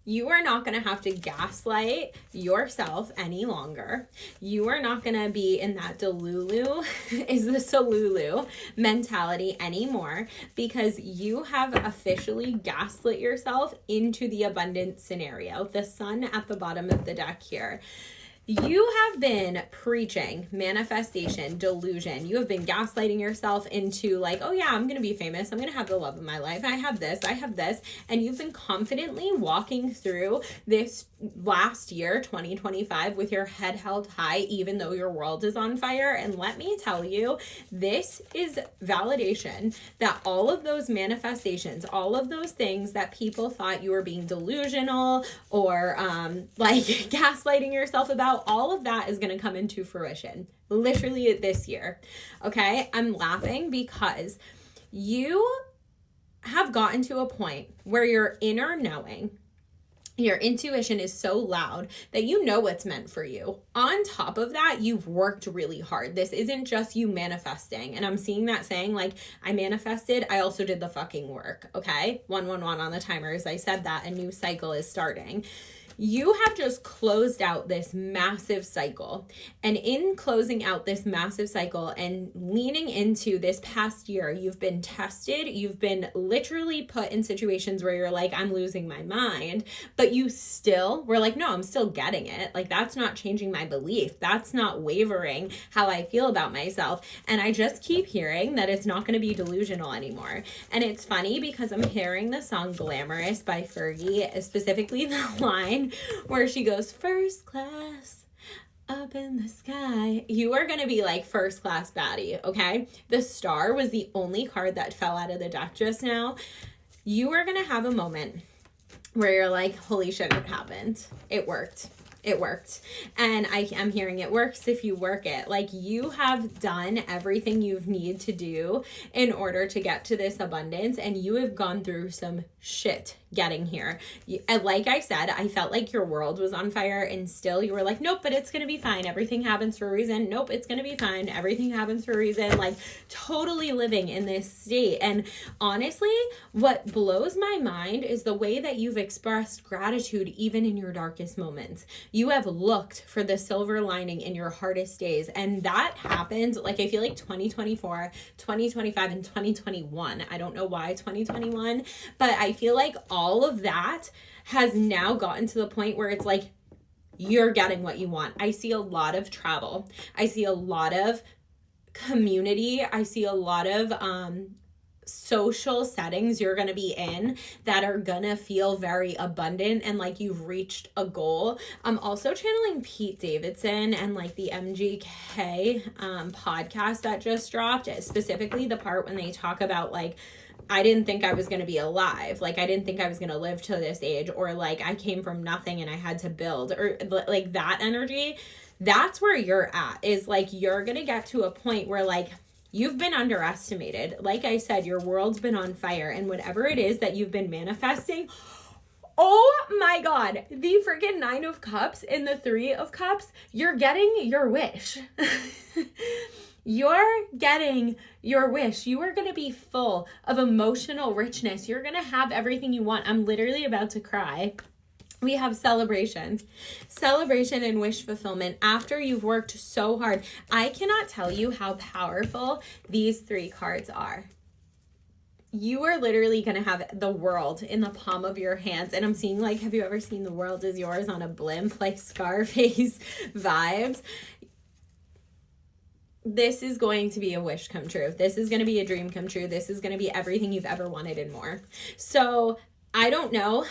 You are not going to have to gaslight yourself any longer. You are not going to be in that Delulu is the Salulu mentality anymore, because you have officially gaslit yourself into the abundant scenario. The sun at the bottom of the deck here. You have been preaching manifestation, delusion. You have been gaslighting yourself into like, oh yeah, I'm going to be famous. I'm going to have the love of my life. I have this. And you've been confidently walking through this last year, 2025, with your head held high, even though your world is on fire. And let me tell you, this is validation that all of those manifestations, all of those things that people thought you were being delusional or like gaslighting yourself about, all of that is going to come into fruition literally this year. Okay. I'm laughing because you have gotten to a point where your inner knowing, your intuition is so loud that you know what's meant for you. On top of that, you've worked really hard. This isn't just you manifesting. And I'm seeing that saying like, I manifested, I also did the fucking work. Okay. 111 on the timer. As I said that, a new cycle is starting. You have just closed out this massive cycle. And in closing out this massive cycle and leaning into this past year, you've been tested. You've been literally put in situations where you're like, I'm losing my mind. But you still were like, no, I'm still getting it. Like, that's not changing my belief. That's not wavering how I feel about myself. And I just keep hearing that it's not going to be delusional anymore. And it's funny because I'm hearing the song Glamorous by Fergie, specifically the line where she goes, first class up in the sky. You are going to be like first class baddie, okay? The star was the only card that fell out of the deck just now. You are going to have a moment where you're like, holy shit, it happened. It worked. It worked. And I am hearing it works if you work it. Like, you have done everything you've needed to do in order to get to this abundance, and you have gone through some shit getting here. And like I said, I felt like your world was on fire, and still you were like, nope, but it's going to be fine. Everything happens for a reason. Nope, it's going to be fine. Everything happens for a reason. Like, totally living in this state. And honestly, what blows my mind is the way that you've expressed gratitude even in your darkest moments. You have looked for the silver lining in your hardest days. And that happened, like, I feel like 2024, 2025, and 2021. I don't know why 2021, but I feel like all of that has now gotten to the point where it's like, you're getting what you want. I see a lot of travel. I see a lot of community. I see a lot of, social settings you're going to be in that are going to feel very abundant and like you've reached a goal. I'm also channeling Pete Davidson and like the MGK podcast that just dropped, specifically the part when they talk about like, I didn't think I was going to be alive. Like, I didn't think I was going to live to this age, or like I came from nothing and I had to build, or like that energy. That's where you're at, is like, you're going to get to a point where like, you've been underestimated. Like I said, your world's been on fire, and whatever it is that you've been manifesting, oh my God, the freaking 9 of Cups and the 3 of Cups, you're getting your wish. You're getting your wish. You are going to be full of emotional richness. You're going to have everything you want. I'm literally about to cry. We have celebration and wish fulfillment after you've worked so hard. I cannot tell you how powerful these 3 cards are. You are literally going to have the world in the palm of your hands. And I'm seeing, like, have you ever seen The World Is Yours on a blimp, like Scarface vibes? This is going to be a wish come true. This is going to be a dream come true. This is going to be everything you've ever wanted and more. So I don't know.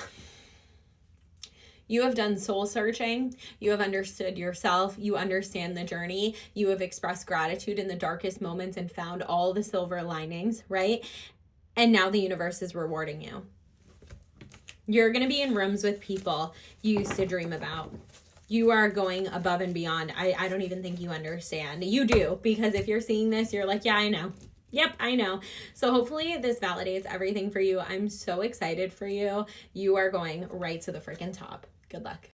You have done soul searching. You have understood yourself. You understand the journey. You have expressed gratitude in the darkest moments and found all the silver linings, right? And now the universe is rewarding you. You're going to be in rooms with people you used to dream about. You are going above and beyond. I don't even think you understand. You do, because if you're seeing this, you're like, yeah, I know. Yep, I know. So hopefully this validates everything for you. I'm so excited for you. You are going right to the freaking top. Good luck.